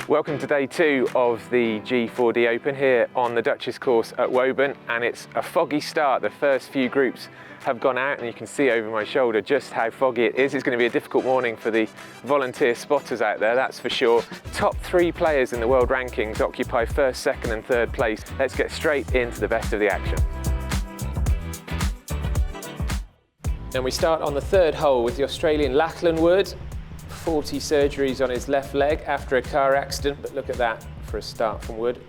Welcome to day 2 of the G4D Open here on the Duchess course at Woburn, and it's a foggy start. The first few groups have gone out and you can see over my shoulder just how foggy it is. It's going to be a difficult morning for the volunteer spotters out there, that's for sure. Top 3 players in the world rankings occupy 1st, 2nd and 3rd place. Let's get straight into the best of the action. And we start on the 3rd hole with the Australian Lachlan Wood. 40 surgeries on his left leg after a car accident, but look at that for a start from Wood.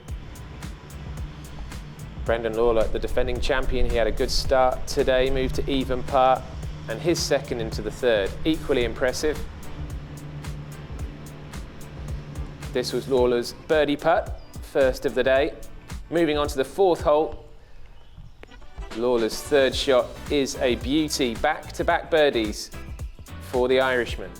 Brendan Lawlor, the defending champion, he had a good start today, moved to even par, and his 2nd into the 3rd. Equally impressive. This was Lawlor's birdie putt, 1st of the day. Moving on to the 4th hole. Lawlor's 3rd shot is a beauty. Back-to-back birdies for the Irishman.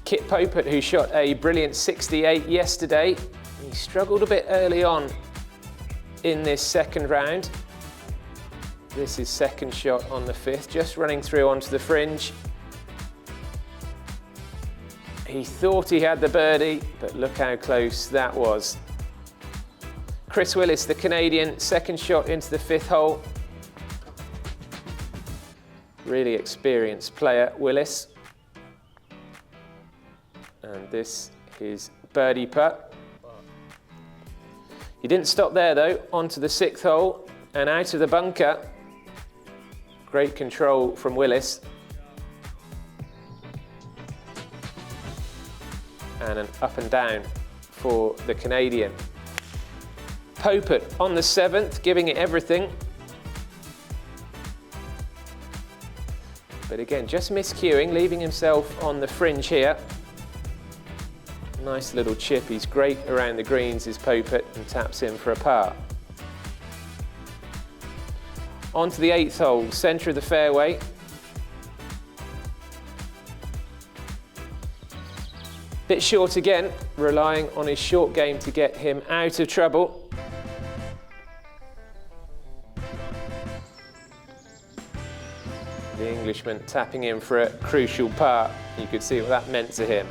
Kipp Popert, who shot a brilliant 68 yesterday. He struggled a bit early on in this 2nd round. This is 2nd shot on the 5th, just running through onto the fringe. He thought he had the birdie, but look how close that was. Chris Willis, the Canadian, 2nd shot into the 5th hole. Really experienced player, Willis. And this is birdie putt. He didn't stop there though, onto the 6th hole and out of the bunker. Great control from Willis. And an up and down for the Canadian. Popert on the 7th, giving it everything. But again, just miscuing, leaving himself on the fringe here. Nice little chip, he's great around the greens is Popert, and taps in for a par. On to the 8th hole, centre of the fairway. Bit short again, relying on his short game to get him out of trouble. The Englishman tapping in for a crucial par. You could see what that meant to him.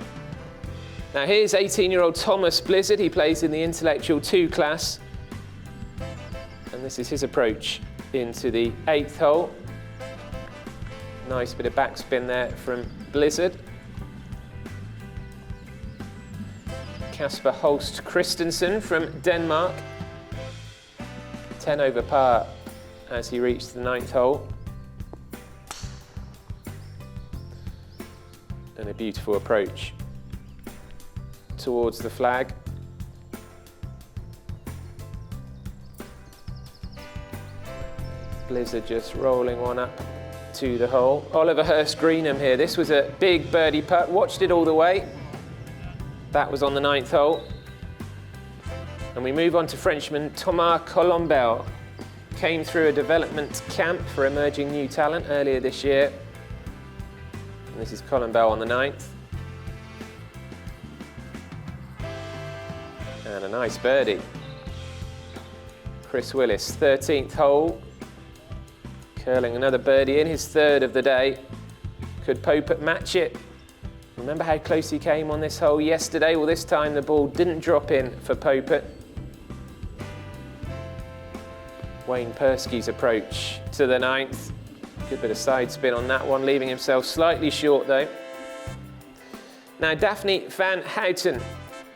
Now here's 18-year-old Thomas Blizzard. He plays in the Intellectual 2 class. And this is his approach into the 8th hole. Nice bit of backspin there from Blizzard. Kasper Holst Christensen from Denmark. 10 over par as he reached the 9th hole. And a beautiful approach towards the flag. Blizzard just rolling one up to the hole. Oliver Hurst Greenham here. This was a big birdie putt. Watched it all the way. That was on the 9th hole. And we move on to Frenchman Thomas Colombel. Came through a development camp for emerging new talent earlier this year. And this is Colombel on the 9th. And a nice birdie. Chris Willis, 13th hole. Curling another birdie in, his 3rd of the day. Could Popert match it? Remember how close he came on this hole yesterday? Well, this time the ball didn't drop in for Popert. Wayne Persky's approach to the 9th. Good bit of side spin on that one, leaving himself slightly short though. Now Daphne van Houten.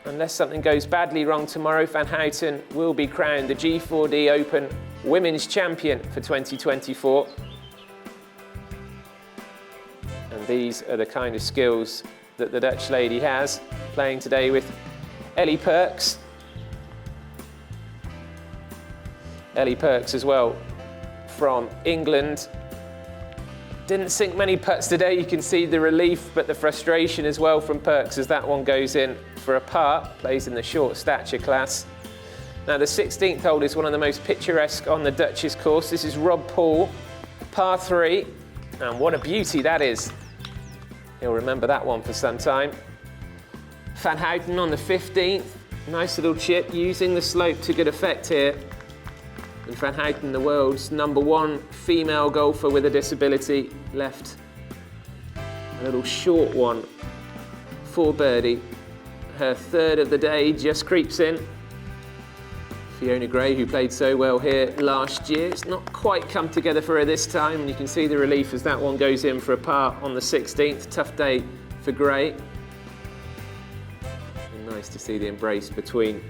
Unless something goes badly wrong tomorrow, Van Houten will be crowned the G4D Open Women's Champion for 2024. And these are the kind of skills that the Dutch lady has, playing today with Ellie Perks. Ellie Perks as well from England. Didn't sink many putts today, you can see the relief, but the frustration as well from Perks as that one goes in for a par, plays in the short stature class. Now the 16th hole is one of the most picturesque on the Duchess course. This is Rob Paul, par 3, and what a beauty that is. He'll remember that one for some time. Van Houten on the 15th, nice little chip, using the slope to good effect here. And Van Houten, the world's #1 female golfer with a disability, left A little short one for birdie. Her third of the day just creeps in. Fiona Gray, who played so well here last year, it's not quite come together for her this time, and you can see the relief as that one goes in for a par on the 16th. Tough day for Gray. And nice to see the embrace between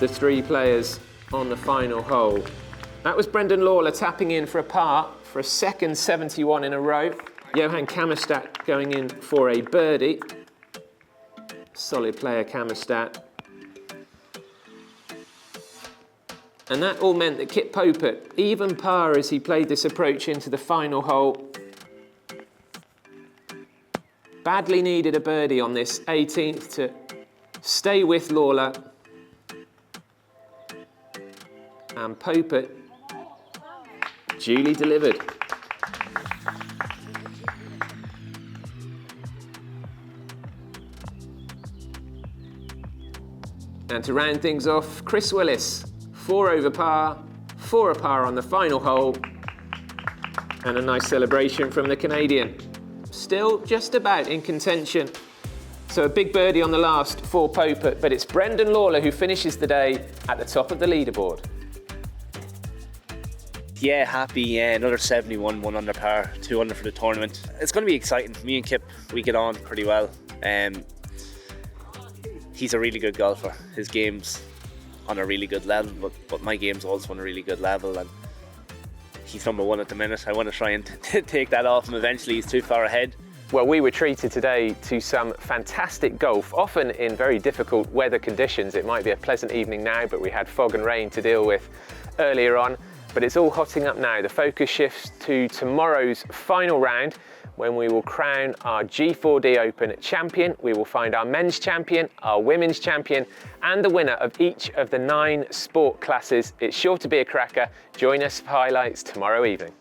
the three players on the final hole. That was Brendan Lawlor tapping in for a par for a second 71 in a row. Johan Kammerstadt going in for a birdie. Solid player, Kammerstadt. And that all meant that Kipp Popert, even par as he played this approach into the final hole, badly needed a birdie on this 18th to stay with Lawlor. And Popert duly delivered. And to round things off, Chris Willis, 4 over par, 4 a par on the final hole, and a nice celebration from the Canadian. Still just about in contention. So a big birdie on the last for Popert, but it's Brendan Lawlor who finishes the day at the top of the leaderboard. Yeah, happy. Yeah, another 71, 1 under par, 2 under for the tournament. It's going to be exciting. Me and Kipp, we get on pretty well. He's a really good golfer. His game's on a really good level, but my game's also on a really good level, and he's number 1 at the minute. I want to try and take that off him eventually. He's too far ahead. Well, we were treated today to some fantastic golf, often in very difficult weather conditions. It might be a pleasant evening now, but we had fog and rain to deal with earlier on. But it's all hotting up now. The focus shifts to tomorrow's final round, when we will crown our G4D Open champion. We will find our men's champion, our women's champion, and the winner of each of the 9 sport classes. It's sure to be a cracker. Join us for highlights tomorrow evening.